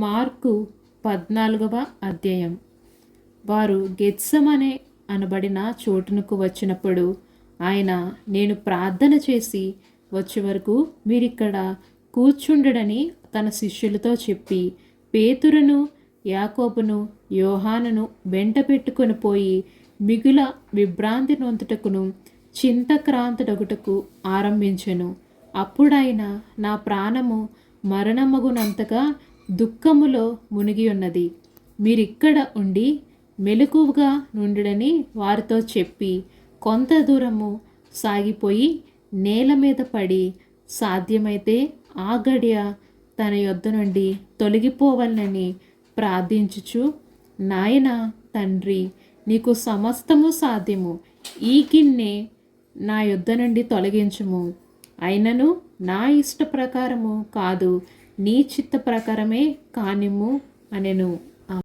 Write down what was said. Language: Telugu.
మార్కు 14వ అధ్యాయం. వారు గెత్సెమనే అనబడిన చోటునకు వచ్చినప్పుడు ఆయన, నేను ప్రార్థన చేసి వచ్చే వరకు మీరిక్కడ కూర్చుండడని తన శిష్యులతో చెప్పి, పేతురును, యాకోబును, యోహానును వెంట పెట్టుకొని పోయి మిగుల విభ్రాంతి నొందుటకును చింతక్రాంతుడగుటకు ఆరంభించెను. అప్పుడాయన, నా ప్రాణము మరణమగునంతగా దుఃఖములో మునిగి ఉన్నది, మీరిక్కడ ఉండి మెలకువగా నుండుడని వారితో చెప్పి కొంత దూరము సాగిపోయి నేల మీద పడి, సాధ్యమైతే ఆ గడియ తన యొద్ద నుండి తొలగిపోవాలని ప్రార్థించుచు, నాయనా తండ్రి, నీకు సమస్తము సాధ్యము, ఈ గిన్నె నా యొద్ద నుండి తొలగించుము, అయినను నా ఇష్ట ప్రకారము కాదు, నీ చిత్త ప్రకారమే కానిమ్ము అనెను.